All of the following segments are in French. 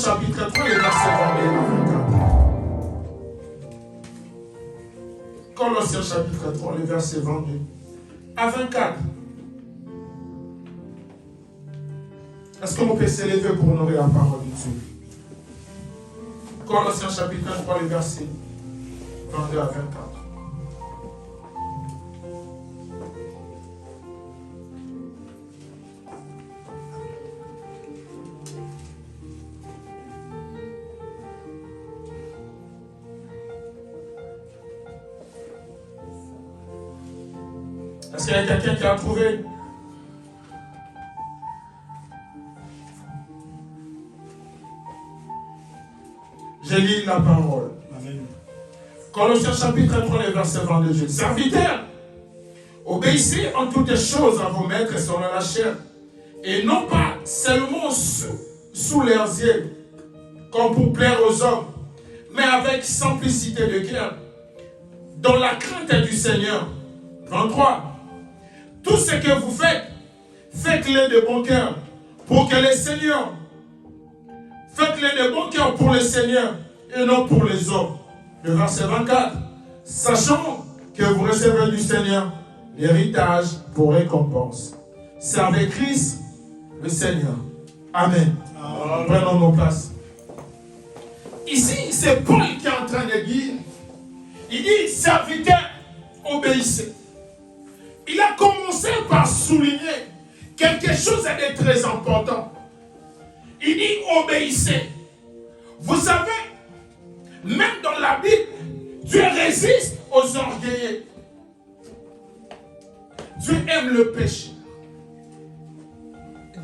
chapitre 3, les versets 22 à 24. Colossiens chapitre 3, les versets 22 à 24. Est-ce qu'on peut s'élever pour honorer la parole de Dieu? Colossiens chapitre 3, les versets 22 à 24. Est-ce qu'il y a quelqu'un qui a trouvé? Je lis la parole. Amen. Colossiens chapitre 3, les versets 22. Serviteurs, obéissez en toutes choses à vos maîtres selon la chair, et non pas seulement sous leurs yeux, comme pour plaire aux hommes, mais avec simplicité de cœur, dans la crainte du Seigneur. 23. Tout ce que vous faites, faites-le de bon cœur, pour que le Seigneur, faites-le de bon cœur pour le Seigneur et non pour les hommes. Le verset 24. Sachant que vous recevez du Seigneur l'héritage pour récompense. Servez Christ, le Seigneur. Amen. Amen. Prenons nos places. Ici, c'est Paul qui est en train de dire, il dit, serviteurs, obéissez. Il a commencé par souligner quelque chose de très important. Il dit obéissez. Vous savez, même dans la Bible, Dieu résiste aux orgueilleux. Dieu aime le péché.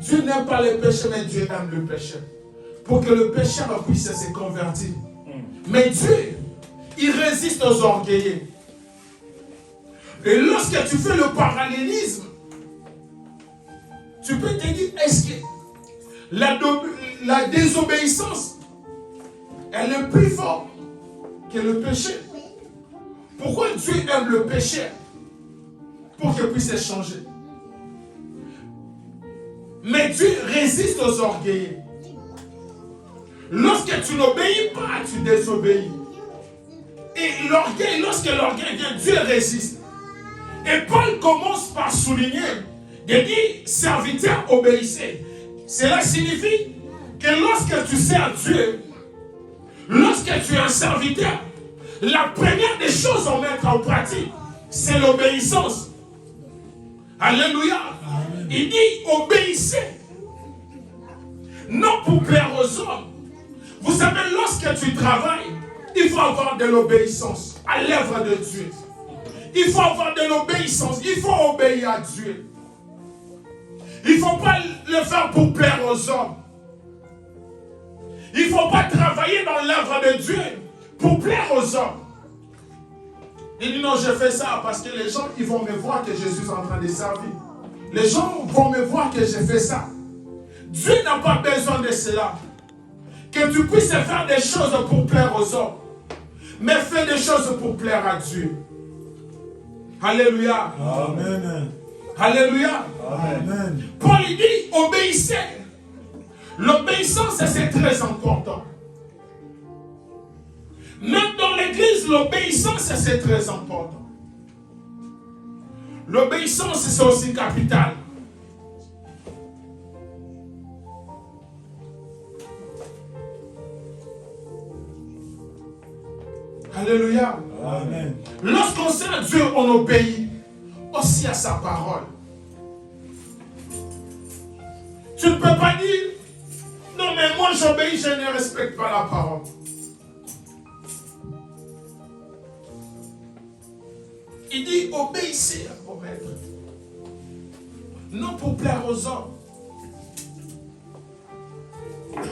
Dieu n'aime pas le péché, mais Dieu aime le péché. Pour que le pécheur puisse se convertir. Mais Dieu, il résiste aux orgueilleux. Et lorsque tu fais le parallélisme, tu peux te dire, est-ce que la désobéissance, elle est plus forte que le péché? Pourquoi Dieu aime le péché? Pour qu'il puisse changer. Mais Dieu résiste aux orgueilleux. Lorsque tu n'obéis pas, tu désobéis. Et l'orgueil, lorsque l'orgueil vient, Dieu résiste. Et Paul commence par souligner, de dire, serviteurs, obéissez. Cela signifie que lorsque tu sers Dieu, lorsque tu es un serviteur, la première des choses à mettre en pratique, c'est l'obéissance. Alléluia. Amen. Il dit, obéissez. Non pour plaire aux hommes. Vous savez, lorsque tu travailles, il faut avoir de l'obéissance à l'œuvre de Dieu. Il faut avoir de l'obéissance. Il faut obéir à Dieu. Il ne faut pas le faire pour plaire aux hommes. Il ne faut pas travailler dans l'œuvre de Dieu pour plaire aux hommes. Il dit non, je fais ça parce que les gens ils vont me voir que Jésus est en train de servir. Les gens vont me voir que je fais ça. Dieu n'a pas besoin de cela. Que tu puisses faire des choses pour plaire aux hommes. Mais fais des choses pour plaire à Dieu. Alléluia. Amen. Alléluia. Amen. Paul dit, obéissez. L'obéissance, c'est très important. Même dans l'église, l'obéissance, c'est très important. L'obéissance, c'est aussi capital. Alléluia. Amen. Lorsqu'on sert Dieu, on obéit aussi à sa parole. Tu ne peux pas dire, non mais moi j'obéis, je ne respecte pas la parole. Il dit, obéissez à vos maîtres. Non pour plaire aux hommes.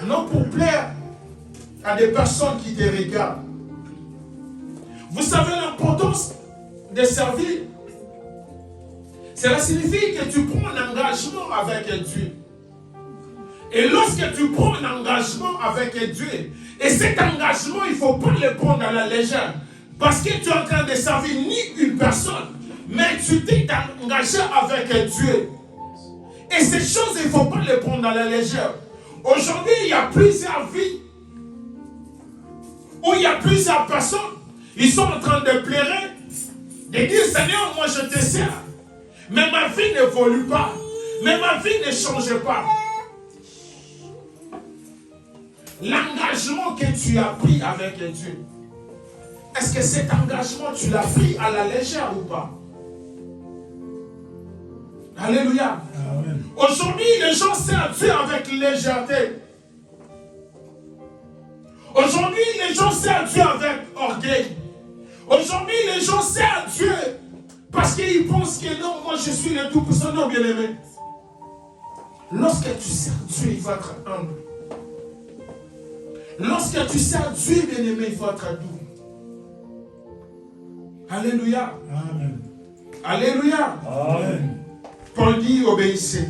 Non pour plaire à des personnes qui te regardent. Vous savez l'importance de servir. Cela signifie que tu prends un engagement avec Dieu. Et lorsque tu prends un engagement avec Dieu, et cet engagement, il ne faut pas le prendre à la légère. Parce que tu es en train de servir ni une personne, mais tu t'es engagé avec Dieu. Et ces choses, il ne faut pas les prendre à la légère. Aujourd'hui, il y a plusieurs vies où il y a plusieurs personnes. Ils sont en train de pleurer, de dire Seigneur, moi je te sers. Mais ma vie n'évolue pas. Mais ma vie ne change pas. L'engagement que tu as pris avec Dieu, est-ce que cet engagement, tu l'as pris à la légère ou pas? Alléluia. Amen. Aujourd'hui, les gens servent Dieu avec légèreté. Aujourd'hui, les gens servent Dieu avec orgueil. Aujourd'hui, les gens servent Dieu parce qu'ils pensent que non, moi je suis le tout-puissant. Non, bien-aimé. Lorsque tu sers Dieu, il faut être humble. Lorsque tu sers Dieu, bien-aimé, il faut être doux. Alléluia. Amen. Alléluia. Amen. Paul dit, obéissez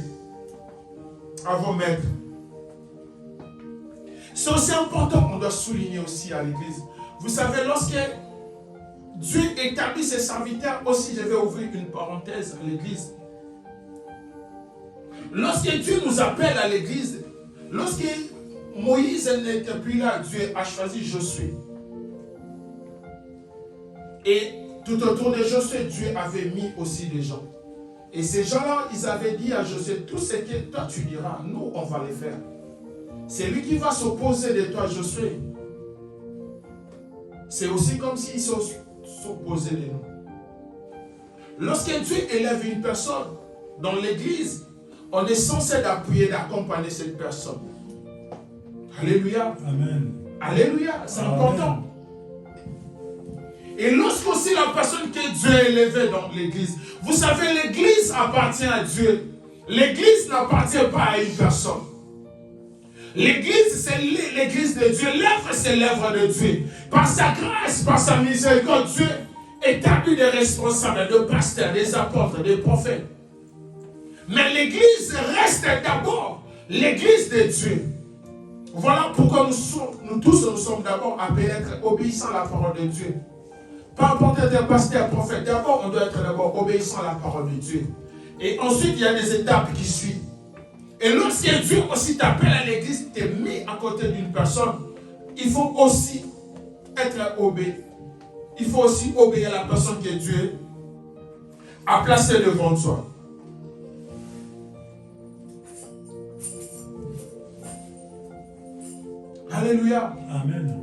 à vos maîtres. C'est aussi important, on doit souligner aussi à l'église. Vous savez, lorsque Dieu établit ses serviteurs, aussi je vais ouvrir une parenthèse à l'église. Lorsque Dieu nous appelle à l'église, lorsque Moïse n'était plus là, Dieu a choisi Josué. Et tout autour de Josué, Dieu avait mis aussi des gens. Et ces gens-là, ils avaient dit à Josué, tout ce que toi tu diras, nous on va les faire. C'est lui qui va s'opposer de toi, Josué. C'est aussi comme s'il s'opposait de nous. Lorsque Dieu élève une personne dans l'église, on est censé d'appuyer, d'accompagner cette personne. Alléluia. Amen. Alléluia, c'est important. Et lorsque aussi la personne que Dieu a élevée dans l'église, vous savez, l'église appartient à Dieu. L'église n'appartient pas à une personne. L'église, c'est l'église de Dieu. L'œuvre, c'est l'œuvre de Dieu. Par sa grâce, par sa miséricorde, Dieu établit des responsables, des pasteurs, des apôtres, des prophètes. Mais l'église reste d'abord l'église de Dieu. Voilà pourquoi nous tous sommes d'abord appelés à être obéissants à la parole de Dieu. Peu importe être pasteur, prophète, d'abord on doit être d'abord obéissant à la parole de Dieu. Et ensuite il y a des étapes qui suivent. Et lorsque Dieu aussi t'appelle à l'église, tu es mis à côté d'une personne, il faut aussi être obéi. Il faut aussi obéir à la personne que Dieu a placée devant toi. Alléluia. Amen.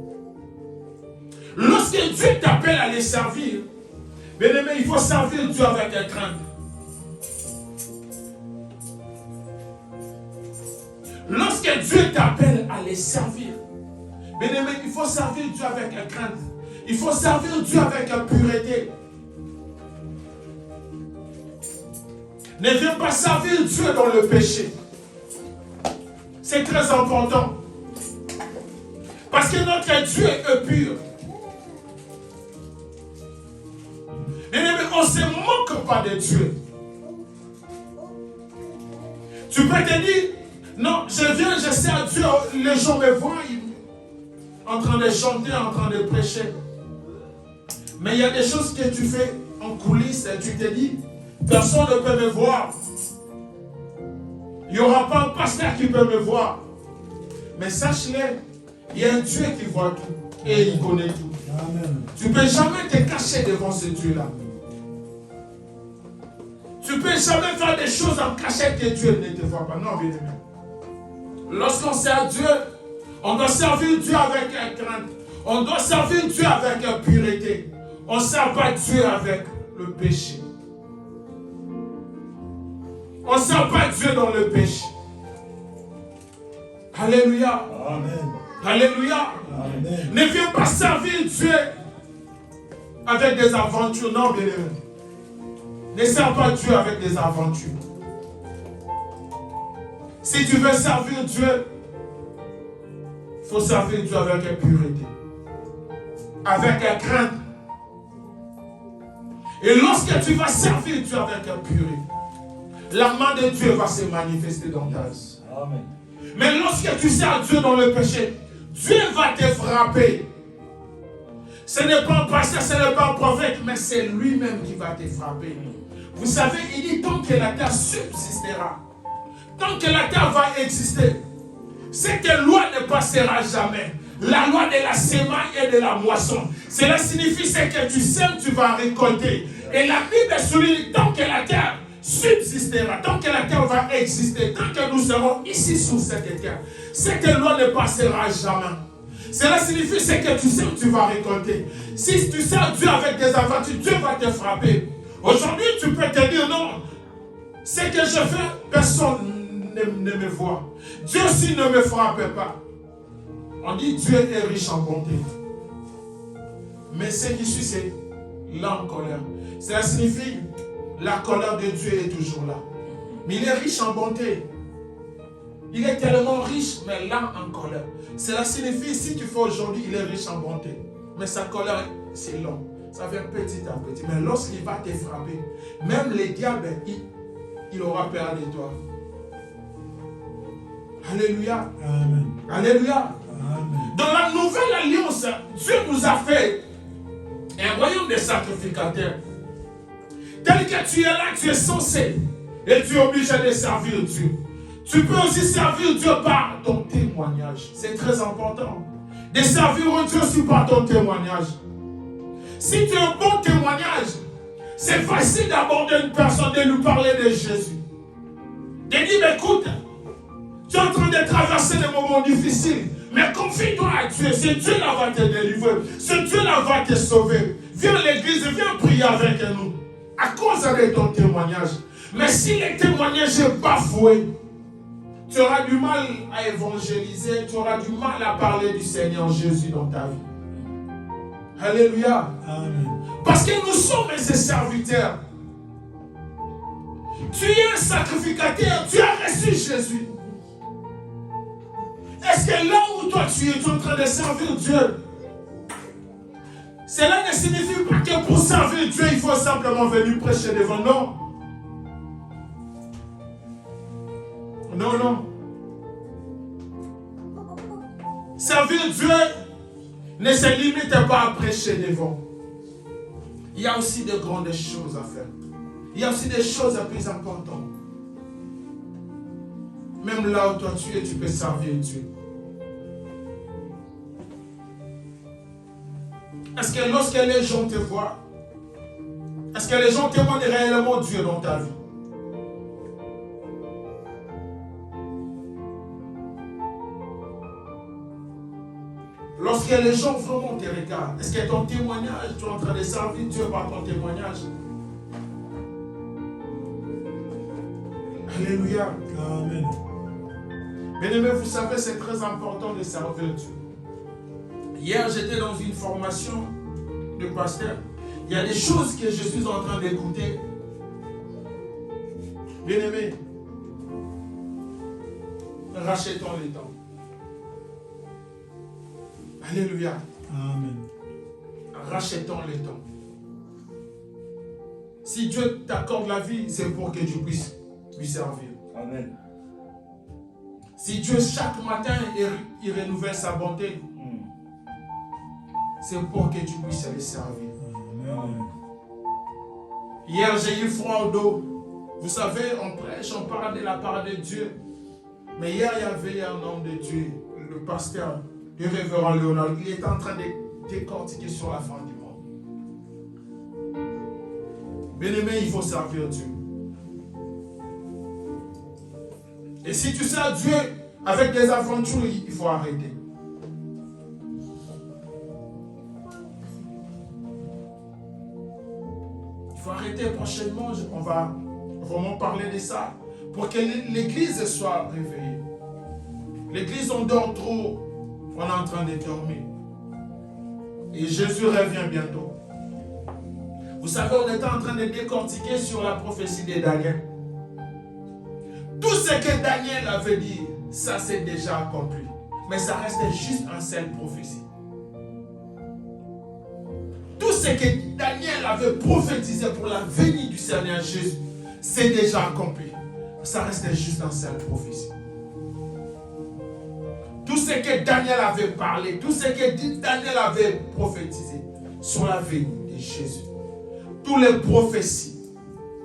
Lorsque Dieu t'appelle à les servir, bien aimé, il faut servir Dieu avec crainte. Lorsque Dieu t'appelle à les servir, bien aimé, il faut servir Dieu avec crainte. Il faut servir Dieu avec pureté. Ne viens pas servir Dieu dans le péché. C'est très important. Parce que notre Dieu est pur. Mais on ne se moque pas de Dieu. Tu peux te dire, non, je viens, je sers Dieu, les gens me voient en train de chanter, en train de prêcher. Mais il y a des choses que tu fais en coulisses et tu te dis, personne ne peut me voir. Il n'y aura pas un pasteur qui peut me voir. Mais sache-le, il y a un Dieu qui voit tout et il connaît tout. Amen. Tu ne peux jamais te cacher devant ce Dieu-là. Tu ne peux jamais faire des choses en cachette que Dieu ne te voit pas. Non, bien aimé. Lorsqu'on sert Dieu, on doit servir Dieu avec crainte. On doit servir Dieu avec pureté. On ne sert pas Dieu avec le péché. On ne sert pas Dieu dans le péché. Alléluia. Amen. Alléluia. Amen. Ne viens pas servir Dieu avec des aventures. Non, bien aimé. Ne sers pas Dieu avec des aventures. Si tu veux servir Dieu, il faut servir Dieu avec pureté. Avec crainte. Et lorsque tu vas servir Dieu avec pureté, la main de Dieu va se manifester dans ta vie. Amen. Mais lorsque tu sers Dieu dans le péché, Dieu va te frapper. Ce n'est pas un pasteur, ce n'est pas un prophète, mais c'est lui-même qui va te frapper. Vous savez, il dit tant que la terre subsistera, tant que la terre va exister, Cette loi ne passera jamais. La loi de la semaille et de la moisson. Cela signifie que tu sèmes, tu vas récolter. Et la Bible souligne tant que la terre subsistera, tant que la terre va exister, tant que nous serons ici sur cette terre, cette loi ne passera jamais. Cela signifie que tu sèmes, tu vas récolter. Si tu sers Dieu avec des aventures, Dieu va te frapper. Aujourd'hui, tu peux te dire non. Ce que je fais, personne ne me voit. Dieu aussi ne me frappe pas. On dit Dieu est riche en bonté. Mais ce qui suit, c'est là en colère. Cela signifie la colère de Dieu est toujours là. Mais il est riche en bonté. Il est tellement riche, mais là en colère. Cela signifie, si tu fais aujourd'hui, il est riche en bonté. Mais sa colère, c'est long. Ça vient petit à petit. Mais lorsqu'il va te frapper, même les diables, il aura peur de toi. Alléluia. Amen. Alléluia. Amen. Dans la nouvelle alliance, Dieu nous a fait un royaume de sacrificateurs. Tel que tu es là, tu es censé et tu es obligé de servir Dieu. Tu peux aussi servir Dieu par ton témoignage. C'est très important. De servir Dieu aussi par ton témoignage. Si tu as un bon témoignage, c'est facile d'aborder une personne, de lui parler de Jésus. De dire, écoute, tu es en train de traverser des moments difficiles, mais confie-toi à Dieu. C'est Dieu là va te délivrer. C'est Dieu là va te sauver. Viens à l'église, viens prier avec nous. À cause de ton témoignage. Mais si le témoignage est bafoué, tu auras du mal à évangéliser, tu auras du mal à parler du Seigneur Jésus dans ta vie. Alléluia. Amen. Parce que nous sommes ses serviteurs. Tu es un sacrificateur, tu as reçu Jésus. Est-ce que là où toi tu es en train de servir Dieu, cela ne signifie pas que pour servir Dieu, il faut simplement venir prêcher devant nous. Non, non. Servir Dieu ne se limite pas à prêcher devant. Il y a aussi de grandes choses à faire. Il y a aussi des choses plus importantes. Même là où toi tu es, tu peux servir Dieu. Est-ce que lorsque les gens te voient, est-ce que les gens témoignent réellement Dieu dans ta vie? Lorsque les gens vraiment te regardent, est-ce que ton témoignage, tu es en train de servir Dieu par ton témoignage? Alléluia. Amen. Bien-aimés, vous savez, c'est très important de servir Dieu. Hier, j'étais dans une formation de pasteur. Il y a des choses que je suis en train d'écouter. Bien-aimés, rachetons les temps. Alléluia. Amen. Rachetons les temps. Si Dieu t'accorde la vie, c'est pour que tu puisses lui servir. Amen. Si Dieu, chaque matin, il renouvelle sa bonté, c'est pour que tu puisses le servir. Amen. Hier, j'ai eu froid au dos. Vous savez, on prêche, on parle de la part de Dieu. Mais hier, il y avait un homme de Dieu, le pasteur, le révérend Léonard. Il était en train de décortiquer sur la fin du monde. Bien-aimé, il faut servir Dieu. Et si tu sers Dieu avec des aventures, il faut arrêter. Il faut arrêter prochainement. On va vraiment parler de ça pour que l'église soit réveillée. L'église, on dort trop. On est en train de dormir. Et Jésus revient bientôt. Vous savez, on était en train de décortiquer sur la prophétie de Daniel. Tout ce que Daniel avait dit, ça c'est déjà accompli. Mais ça restait juste une seule prophétie. Tout ce que Daniel avait prophétisé pour la venue du Seigneur Jésus, c'est déjà accompli. Ça restait juste une seule prophétie. Tout ce que Daniel avait parlé, tout ce que Daniel avait prophétisé sur la venue de Jésus, toutes les prophéties,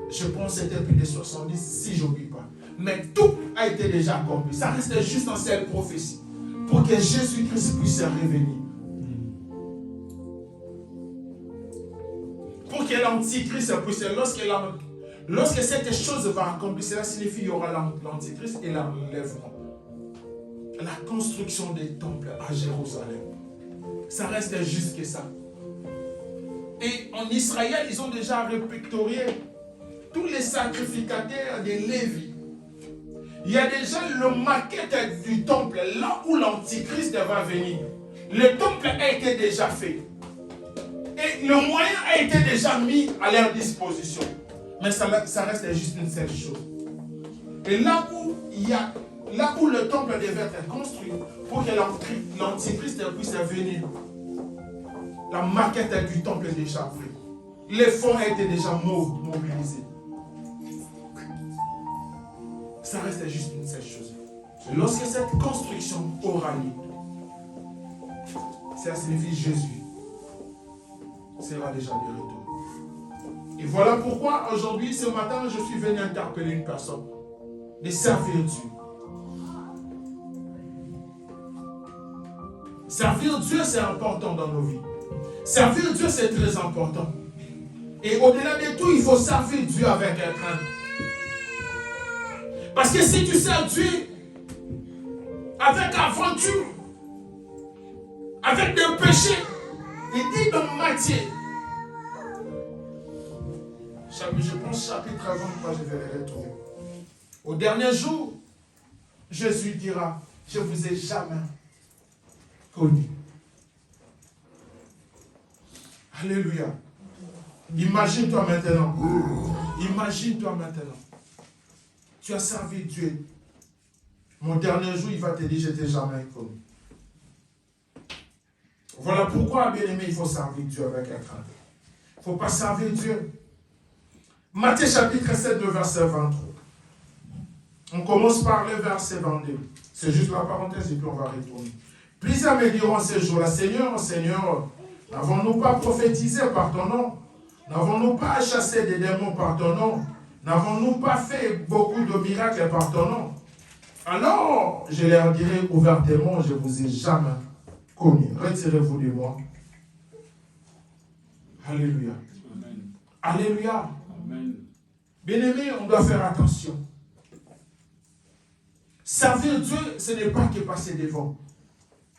je pense que c'était plus de 70, si je n'oublie pas. Mais tout a été déjà accompli. Ça reste juste une seule prophétie. Pour que Jésus-Christ puisse revenir. Pour que l'Antichrist puisse... Lorsque cette chose va accomplir, cela signifie qu'il y aura l'Antichrist et l'enlèvement. La construction des temples à Jérusalem. Ça reste juste que ça. Et en Israël, ils ont déjà répertorié tous les sacrificateurs des Lévis. Il y a déjà le maquette du temple, là où l'Antichrist va venir. Le temple a été déjà fait. Et le moyen a été déjà mis à leur disposition. Mais ça reste juste une seule chose. Et là où le temple devait être construit, pour que l'Antichrist puisse venir, la maquette du temple est déjà faite. Les fonds ont été déjà mobilisés. Ça reste juste une seule chose. Lorsque cette construction aura lieu, ça signifie Jésus sera déjà de retour. Et voilà pourquoi aujourd'hui, ce matin, je suis venu interpeller une personne de servir Dieu. Servir Dieu, c'est important dans nos vies. Servir Dieu, c'est très important. Et au-delà de tout, il faut servir Dieu avec crainte. Parce que si tu sers Dieu avec aventure, avec des péchés, il dit dans Matthieu, je pense chapitre 23, je vais le retrouver. Au dernier jour, Jésus dira, je ne vous ai jamais connu. Alléluia. Imagine-toi maintenant. Imagine-toi maintenant. Tu as servi Dieu. Mon dernier jour, il va te dire, je ne t'ai jamais connu. Voilà pourquoi, bien aimé, il faut servir Dieu avec la crainte. Il ne faut pas servir Dieu. Matthieu chapitre 7, le verset 23. On commence par le verset 22. C'est juste la parenthèse et puis on va retourner. Plusieurs me diront ces jours-là, Seigneur, Seigneur, n'avons-nous pas prophétisé par ton nom? N'avons-nous pas chassé des démons par ton nom? N'avons-nous pas fait beaucoup de miracles par ton nom? Alors, je leur dirai ouvertement, je ne vous ai jamais connu. Retirez-vous de moi. Alléluia. Amen. Alléluia. Amen. Bien-aimés, on doit faire attention. Servir Dieu, ce n'est pas que passer devant.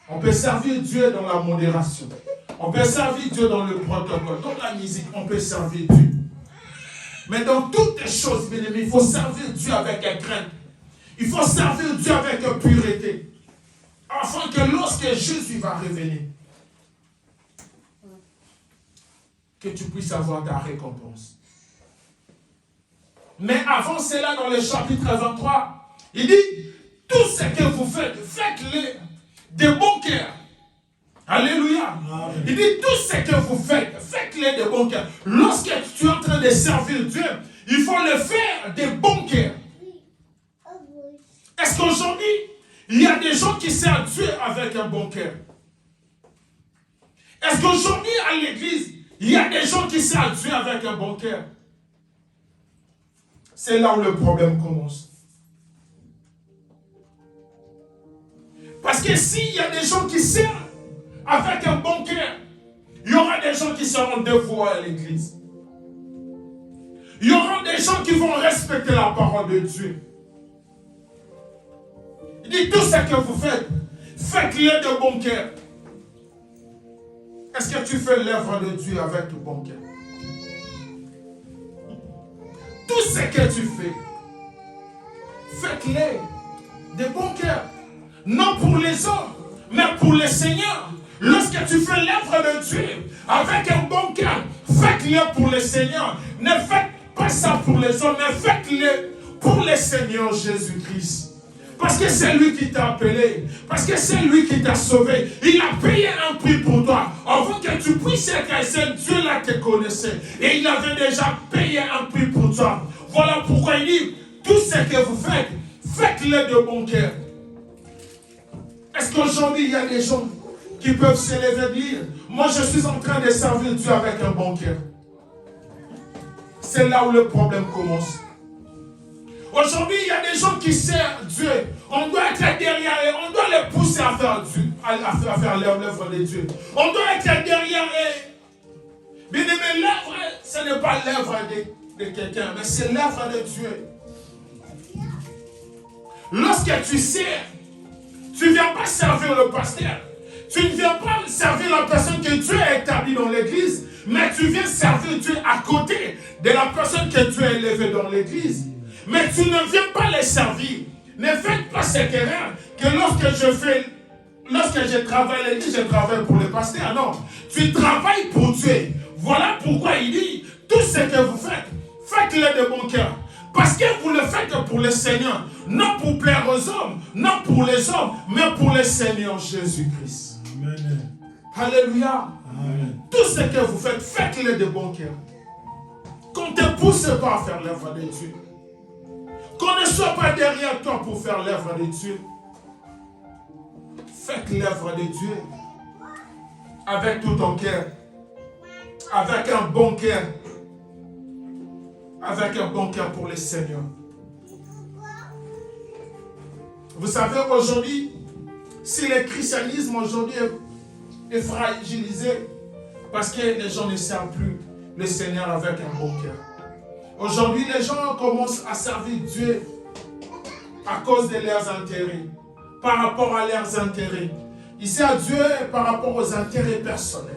On peut servir Dieu dans la modération. On peut servir Dieu dans le protocole. Dans la musique, on peut servir Dieu. Mais dans toutes les choses, bien aimés, il faut servir Dieu avec crainte. Il faut servir Dieu avec pureté. Afin que lorsque Jésus va revenir, que tu puisses avoir ta récompense. Mais avant cela, dans le chapitre 23, il dit, tout ce que vous faites, faites-le de bon cœur. Alléluia. Amen. Il dit, tout ce que vous faites, faites-le de bon cœur. Lorsque tu es en train de servir Dieu, il faut le faire de bon cœur. Est-ce qu'aujourd'hui, il y a des gens qui servent Dieu avec un bon cœur? Est-ce qu'aujourd'hui, à l'église, il y a des gens qui servent Dieu avec un bon cœur? C'est là où le problème commence. Parce que s'il y a des gens qui servent avec un bon cœur, il y aura des gens qui seront dévoués à l'église. Il y aura des gens qui vont respecter la parole de Dieu. Il dit, tout ce que vous faites, faites-le de bon cœur. Est-ce que tu fais l'œuvre de Dieu avec le bon cœur? Tout ce que tu fais, faites-le de bon cœur. Non pour les hommes, mais pour le Seigneur. Lorsque tu fais l'œuvre de Dieu avec un bon cœur, faites-le pour le Seigneur. Ne faites pas ça pour les hommes, mais faites-le pour le Seigneur Jésus-Christ. Parce que c'est lui qui t'a appelé. Parce que c'est lui qui t'a sauvé. Il a payé un prix pour toi. Avant que tu puisses être un Dieu là te connaissait. Et il avait déjà payé un prix pour toi. Voilà pourquoi il dit, tout ce que vous faites, faites-le de bon cœur. Est-ce qu'aujourd'hui il y a des gens qui peuvent se lever et dire, moi je suis en train de servir Dieu avec un bon cœur? C'est là où le problème commence. Aujourd'hui, il y a des gens qui servent Dieu. On doit être derrière eux. On doit les pousser à faire Dieu, à faire l'œuvre de Dieu. On doit être derrière eux. Bien aimé, l'œuvre, ce n'est pas l'œuvre de quelqu'un, mais c'est l'œuvre de Dieu. Lorsque tu sers, tu ne viens pas servir le pasteur. Tu ne viens pas servir la personne que Dieu a établie dans l'église, mais tu viens servir Dieu à côté de la personne que Dieu a élevée dans l'église. Mais tu ne viens pas les servir. Ne faites pas cette erreur que lorsque je travaille à l'église, je travaille pour le pasteur. Non, tu travailles pour Dieu. Voilà pourquoi il dit, tout ce que vous faites, faites-le de bon cœur. Parce que vous le faites pour le Seigneur, non pour plaire aux hommes, non pour les hommes, mais pour le Seigneur Jésus-Christ. Amen. Alléluia. Amen. Tout ce que vous faites, faites-le de bon cœur. Qu'on ne te pousse pas à faire l'œuvre de Dieu. Qu'on ne soit pas derrière toi pour faire l'œuvre de Dieu. Faites l'œuvre de Dieu avec tout ton cœur, avec un bon cœur. Avec un bon cœur pour le Seigneur. Vous savez, aujourd'hui, si le christianisme aujourd'hui est fragilisé, parce que les gens ne servent plus le Seigneur avec un bon cœur. Aujourd'hui, les gens commencent à servir Dieu à cause de leurs intérêts, par rapport à leurs intérêts. Ils servent Dieu par rapport aux intérêts personnels.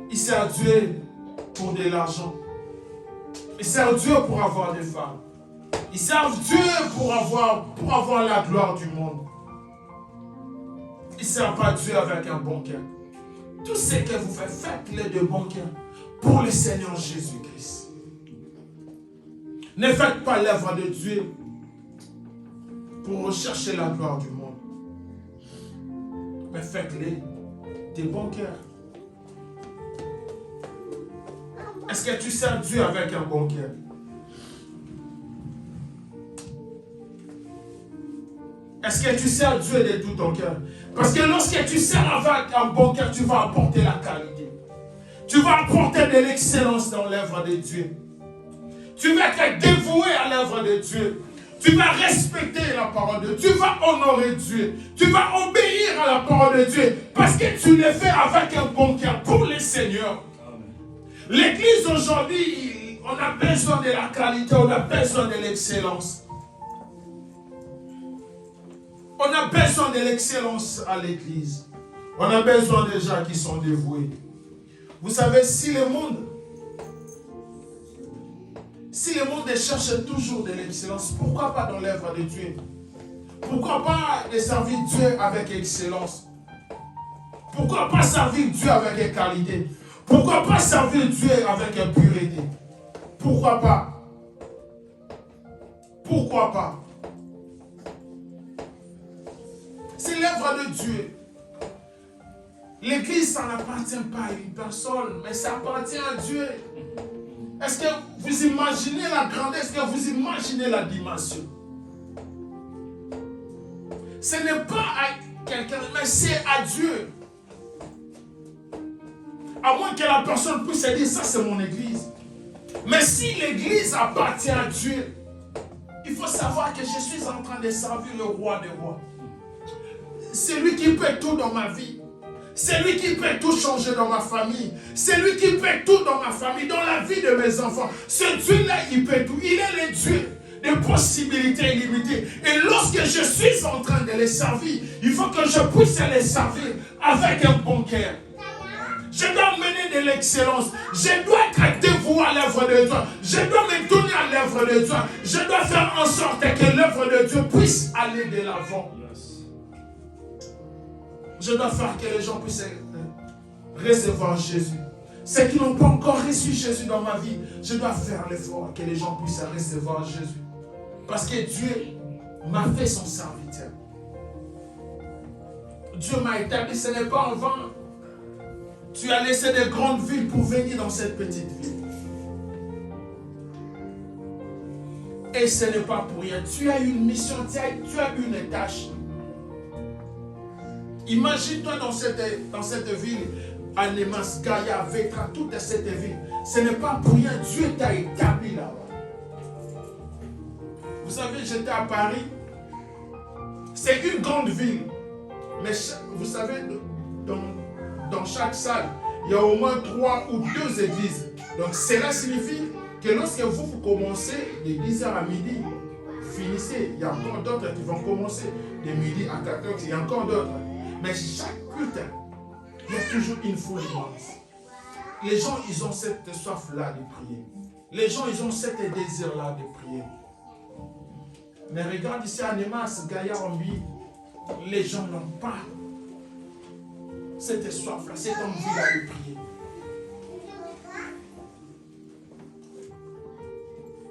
Ils servent Dieu pour de l'argent. Ils servent Dieu pour avoir des femmes. Ils servent Dieu pour avoir la gloire du monde. Ils ne servent pas Dieu avec un bon cœur. Tout ce que vous faites, faites-le de bon cœur pour le Seigneur Jésus-Christ. Ne faites pas l'œuvre de Dieu pour rechercher la gloire du monde. Mais faites-le de bon cœur. Est-ce que tu sers Dieu avec un bon cœur? Est-ce que tu sers Dieu de tout ton cœur? Parce que lorsque tu sers avec un bon cœur, tu vas apporter la qualité. Tu vas apporter de l'excellence dans l'œuvre de Dieu. Tu vas être dévoué à l'œuvre de Dieu. Tu vas respecter la parole de Dieu. Tu vas honorer Dieu. Tu vas obéir à la parole de Dieu. Parce que tu le fais avec un bon cœur pour le Seigneur. L'église aujourd'hui, on a besoin de la qualité, on a besoin de l'excellence. On a besoin de l'excellence à l'église. On a besoin de gens qui sont dévoués. Vous savez, si le monde cherche toujours de l'excellence, pourquoi pas dans l'œuvre de Dieu? Pourquoi pas de servir Dieu avec excellence? Pourquoi pas servir Dieu avec qualité? Pourquoi pas servir Dieu avec pureté? Pourquoi pas? Pourquoi pas? C'est l'œuvre de Dieu. L'église, ça n'appartient pas à une personne, mais ça appartient à Dieu. Est-ce que vous imaginez la grandeur? Est-ce que vous imaginez la dimension? Ce n'est pas à quelqu'un, mais c'est à Dieu. À moins que la personne puisse dire, ça c'est mon église. Mais si l'église appartient à Dieu, il faut savoir que je suis en train de servir le roi des rois. C'est lui qui peut tout dans ma vie. C'est lui qui peut tout changer dans ma famille. C'est lui qui peut tout dans ma famille, dans la vie de mes enfants. Ce Dieu-là, il peut tout. Il est le Dieu des possibilités illimitées. Et lorsque je suis en train de les servir, il faut que je puisse les servir avec un bon cœur. Je dois mener de l'excellence. Je dois être dévoué à l'œuvre de Dieu. Je dois me donner à l'œuvre de Dieu. Je dois faire en sorte que l'œuvre de Dieu puisse aller de l'avant. Je dois faire que les gens puissent recevoir Jésus. Ceux qui n'ont pas encore reçu Jésus dans ma vie, je dois faire l'effort que les gens puissent recevoir Jésus. Parce que Dieu m'a fait son serviteur. Dieu m'a établi, ce n'est pas en vain. Tu as laissé des grandes villes pour venir dans cette petite ville. Et ce n'est pas pour rien. Tu as une mission, tu as une tâche. Imagine-toi dans cette ville, Anemas, Gaïa, Vétra, toute cette ville. Ce n'est pas pour rien. Dieu t'a établi là-bas. Vous savez, j'étais à Paris. C'est une grande ville. Mais vous savez, dans chaque salle, il y a au moins 3 ou 2 églises. Donc cela signifie que lorsque vous commencez de 10h à midi, finissez. Il y a encore d'autres qui vont commencer de midi à 14h. Il y a encore d'autres. Mais chaque culte, il y a toujours une foule immense. Les gens, ils ont cette soif-là de prier. Les gens, ils ont cette désir-là de prier. Mais regarde ici à Nemas, Gaïa, Ambi, les gens n'ont pas cette soif-là, cette envie-là de prier.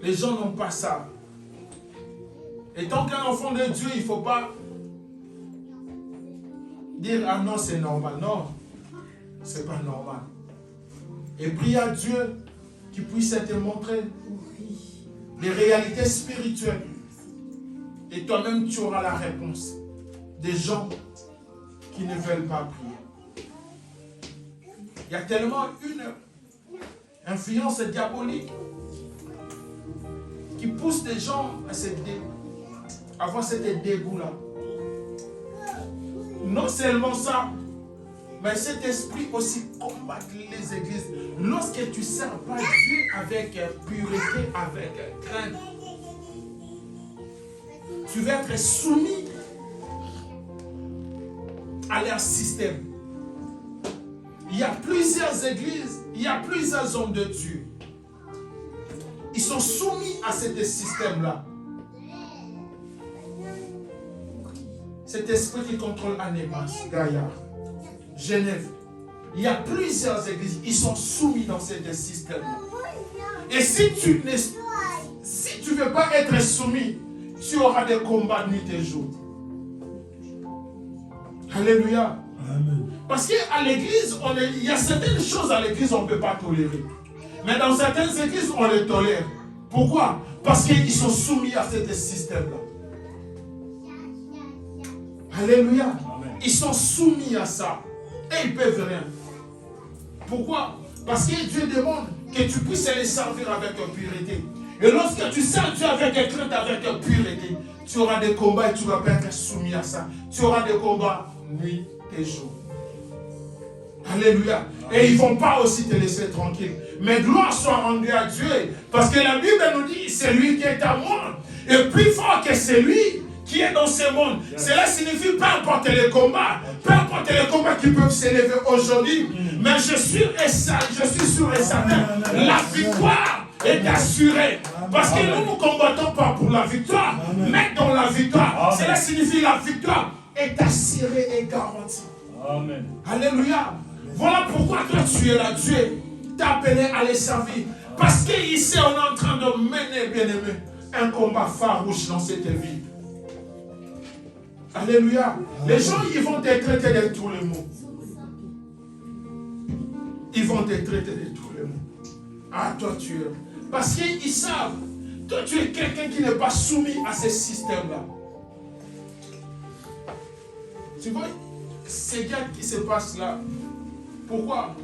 Les gens n'ont pas ça. Et tant qu'un enfant de Dieu, il ne faut pas dire, ah non, c'est normal. Non, ce n'est pas normal. Et prie à Dieu qui puisse te montrer les réalités spirituelles. Et toi-même, tu auras la réponse des gens qui ne veulent pas prier. Il y a tellement une influence diabolique qui pousse les gens à avoir cet dégoût-là. Non seulement ça, mais cet esprit aussi combat les églises. Lorsque tu ne sers pas Dieu avec pureté, avec crainte, tu vas être soumis à leur système. Il y a plusieurs églises, il y a plusieurs hommes de Dieu. Ils sont soumis à ce système-là. Cet esprit qui contrôle Anémas, Gaïa, Genève. Il y a plusieurs églises, ils sont soumis dans ce système-là. Et si tu ne veux pas être soumis, tu auras des combats nuit et jour. Alléluia. Amen. Parce qu'à l'église, il y a certaines choses à l'église on ne peut pas tolérer. Mais dans certaines églises, on les tolère. Pourquoi? Parce qu'ils sont soumis à ce système-là. Alléluia. Amen. Ils sont soumis à ça. Et ils ne peuvent rien. Pourquoi? Parce que Dieu demande que tu puisses les servir avec pureté. Et lorsque tu sers Dieu avec crainte, avec pureté, tu auras des combats et tu ne vas pas être soumis à ça. Tu auras des combats nuit et jour. Alléluia. Et ils ne vont pas aussi te laisser tranquille. Mais gloire soit rendue à Dieu. Parce que la Bible nous dit, c'est lui qui est à moi. Et plus fort que c'est lui qui est dans ce monde. Cela signifie, peu importe les combats, peu importe les combats qui peuvent s'élever aujourd'hui, mais je suis sûr et certain, la victoire est assurée. Parce que nous ne combattons pas pour la victoire, mais dans la victoire. Cela signifie la victoire est assurée et garantie. Amen. Alléluia. Voilà pourquoi toi tu es là. Dieu t'a appelé à les servir. Parce qu'ici on est en train de mener, bien-aimé, un combat farouche dans cette vie. Alléluia. Les gens, ils vont te traiter de tous les mots. Ils vont te traiter de tous les mots. Ah, toi tu es. Parce qu'ils savent, toi tu es quelqu'un qui n'est pas soumis à ce système-là. Tu vois, c'est bien qui se passe là. Pourquoi?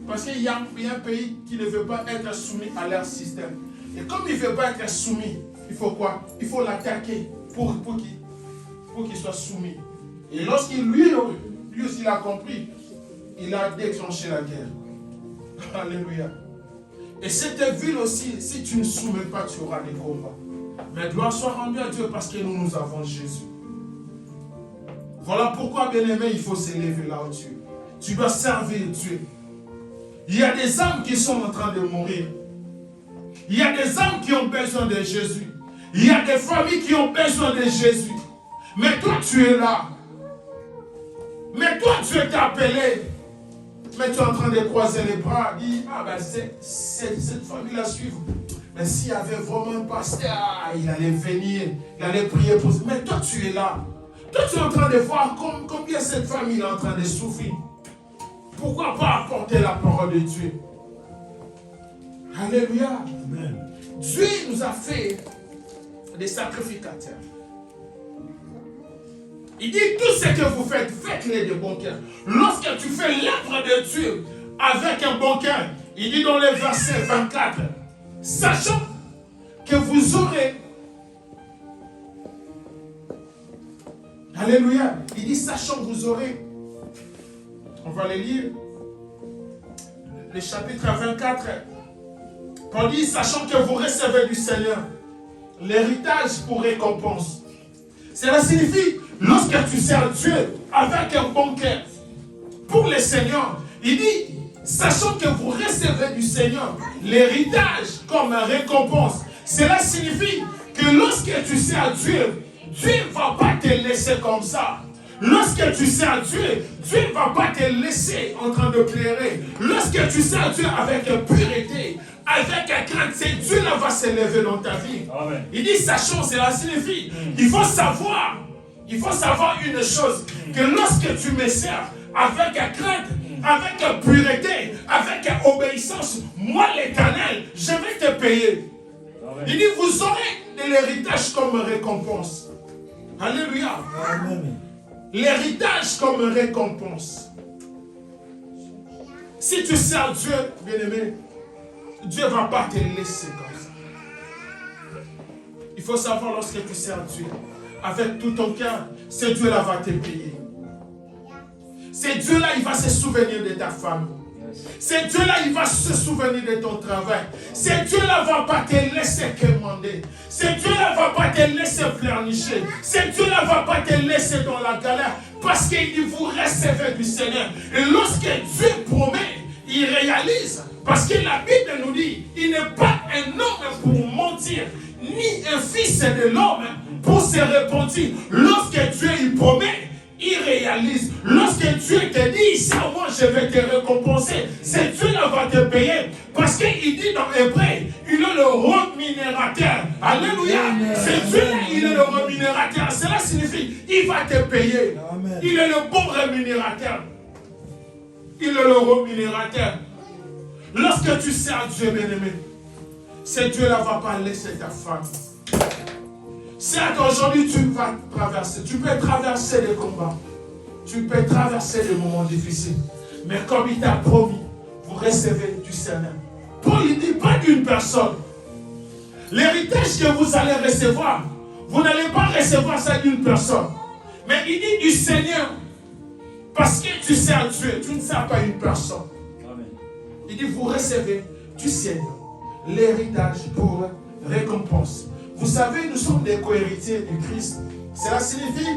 Parce qu'il y a un pays qui ne veut pas être soumis à leur système. Et comme il ne veut pas être soumis, il faut quoi? Il faut l'attaquer pour qu'il soit soumis. Et lorsqu'il lui aussi il a compris, il a déclenché la guerre. Alléluia. Et cette ville aussi, si tu ne soumets pas, tu auras des combats. Mais gloire soit rendue à Dieu parce que nous avons Jésus. Voilà pourquoi, bien-aimé, il faut s'élever là-dessus. Tu dois servir Dieu. Il y a des âmes qui sont en train de mourir. Il y a des âmes qui ont besoin de Jésus. Il y a des familles qui ont besoin de Jésus. Mais toi, tu es là. Mais toi, tu es appelé. Mais tu es en train de croiser les bras. Dis, ah ben, cette famille-là suivre. Mais s'il y avait vraiment un pasteur, il allait venir, il allait prier pour ça. Mais toi, tu es là. Toi, tu es en train de voir combien cette famille est en train de souffrir. Pourquoi pas apporter la parole de Dieu? Alléluia. Amen. Dieu nous a fait des sacrificateurs. Il dit, tout ce que vous faites, faites-les de bon cœur. Lorsque tu fais l'œuvre de Dieu avec un bon cœur, il dit dans le verset 24, sachant que vous aurez Alléluia. Il dit, sachant que vous aurez. On va les lire. Le chapitre 24. Paul dit, sachant que vous recevez du Seigneur l'héritage pour récompense. Cela signifie, lorsque tu sers Dieu avec un bon cœur pour le Seigneur, il dit, sachant que vous recevez du Seigneur l'héritage comme récompense. Cela signifie que lorsque tu sers Dieu, Dieu ne va pas te laisser comme ça. Lorsque tu sers Dieu, Dieu ne va pas te laisser en train de pleurer. Lorsque tu sers Dieu avec pureté, avec crainte, c'est Dieu qui va s'élever dans ta vie. Amen. Il dit, sachant, cela signifie, il faut savoir une chose, que lorsque tu me sers avec crainte, avec pureté, avec obéissance, moi l'Éternel, je vais te payer. Amen. Il dit, vous aurez de l'héritage comme récompense. Alléluia. Amen. L'héritage comme récompense. Si tu sers Dieu, bien-aimé, Dieu ne va pas te laisser comme ça. Il faut savoir, lorsque tu sers Dieu, avec tout ton cœur, c'est Dieu là va te payer. C'est Dieu là, il va se souvenir de ta femme. C'est Dieu là, il va se souvenir de ton travail. C'est Dieu là, va pas te laisser commander. C'est Dieu là, va pas te laisser pleurnicher. C'est Dieu là, va pas te laisser dans la galère. Parce qu'il vous recevez du Seigneur. Et lorsque Dieu promet, il réalise. Parce que la Bible nous dit, il n'est pas un homme pour mentir, ni un fils de l'homme pour se repentir. Lorsque Dieu il promet, il réalise. Lorsque Dieu te dit, ici moi je vais te récompenser, c'est Dieu qui va te payer. Parce qu'il dit dans Hébreu, il est le rémunérateur. Alléluia. C'est Dieu là, il est le rémunérateur. Cela signifie, il va te payer. Amen. Il est le bon rémunérateur. Il est le rémunérateur. Lorsque tu sers Dieu, bien-aimé, c'est Dieu là va pas laisser ta femme. Certes, aujourd'hui, tu vas traverser. Tu peux traverser des combats. Tu peux traverser des moments difficiles. Mais comme il t'a promis, vous recevez du Seigneur. Paul ne dit pas d'une personne. L'héritage que vous allez recevoir, vous n'allez pas recevoir ça d'une personne. Mais il dit du Seigneur. Parce que tu sers Dieu, tu ne sers pas une personne. Amen. Il dit, vous recevez du Seigneur l'héritage pour récompense. Vous savez, nous sommes des co-héritiers du Christ. Cela signifie,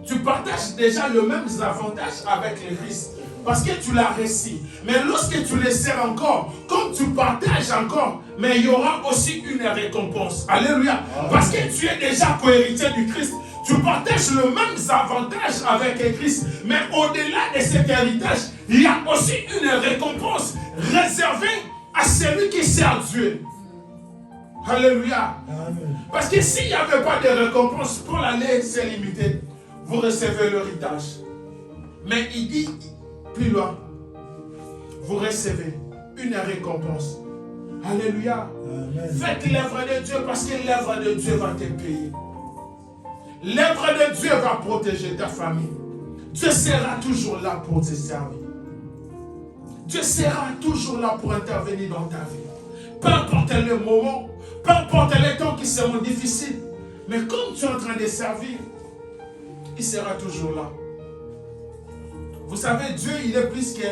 tu partages déjà le même avantage avec le Christ. Parce que tu l'as reçu. Mais lorsque tu le sers encore, comme tu partages encore, mais il y aura aussi une récompense. Alléluia. Amen. Parce que tu es déjà co-héritier du Christ. Tu partages le même avantage avec le Christ. Mais au-delà de cet héritage, il y a aussi une récompense réservée à celui qui sert Dieu. Alléluia. Amen. Parce que s'il n'y avait pas de récompense, pour l'aller, c'est limité. Vous recevez l'héritage. Mais il dit plus loin, vous recevez une récompense. Alléluia. Amen. Faites l'œuvre de Dieu parce que l'œuvre de Dieu va te payer. L'œuvre de Dieu va protéger ta famille. Dieu sera toujours là pour te servir. Dieu sera toujours là pour intervenir dans ta vie. Peu importe le moment, peu importe les temps qui seront difficiles, mais comme tu es en train de servir, il sera toujours là. Vous savez, Dieu, il est plus que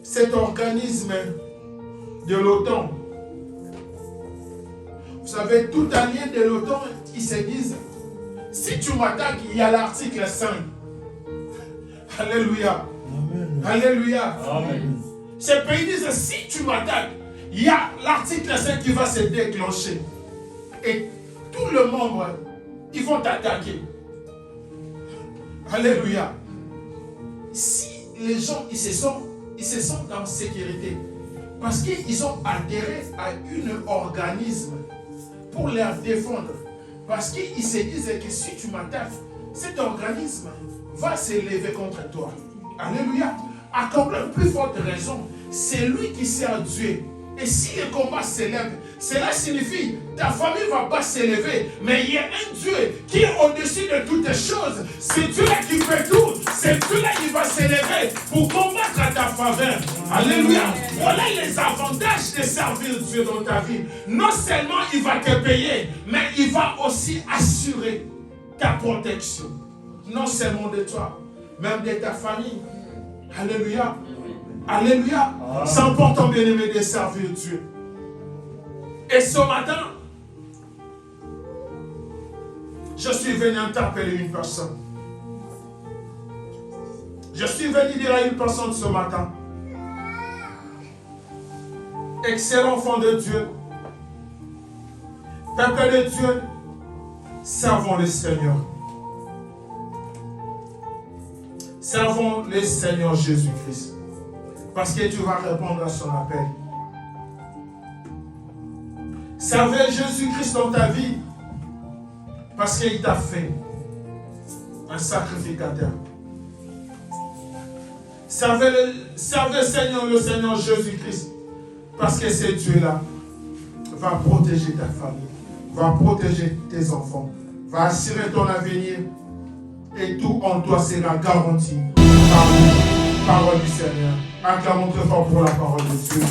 cet organisme de l'OTAN. Vous savez, tout allié de l'OTAN, ils se disent, si tu m'attaques, il y a l'article 5. Alléluia. Amen. Alléluia. Amen. Ces pays disent, si tu m'attaques, il y a l'article 5 qui va se déclencher. Et tous les membres, ils vont t'attaquer. Alléluia. Si les gens, ils se sentent en sécurité, parce qu'ils ont adhéré à un organisme pour les défendre. Parce qu'ils se disent que si tu m'attaques, cet organisme va s'élever contre toi. Alléluia. À comprendre plus forte raison, c'est lui qui sert Dieu. Et si le combat s'élève, cela signifie que ta famille ne va pas s'élever. Mais il y a un Dieu qui est au-dessus de toutes choses. C'est Dieu-là qui fait tout. C'est Dieu-là qui va s'élever pour combattre à ta faveur. Alléluia. Voilà les avantages de servir Dieu dans ta vie. Non seulement il va te payer, mais il va aussi assurer ta protection. non seulement de toi, même de ta famille. Alléluia. Alléluia. C'est important, bien-aimé, de servir Dieu. Et ce matin, je suis venu interpeller une personne. Je suis venu dire à une personne ce matin, excellent enfant de Dieu, peuple de Dieu, servons le Seigneur. Servons le Seigneur Jésus-Christ. Parce que tu vas répondre à son appel. Servez Jésus-Christ dans ta vie. Parce qu'il t'a fait un sacrificateur. Servez le Seigneur Jésus-Christ. Parce que ce Dieu-là va protéger ta famille, va protéger tes enfants, va assurer ton avenir et tout en toi sera garanti par la parole du Seigneur. Acclamons très fort pour la parole de Dieu.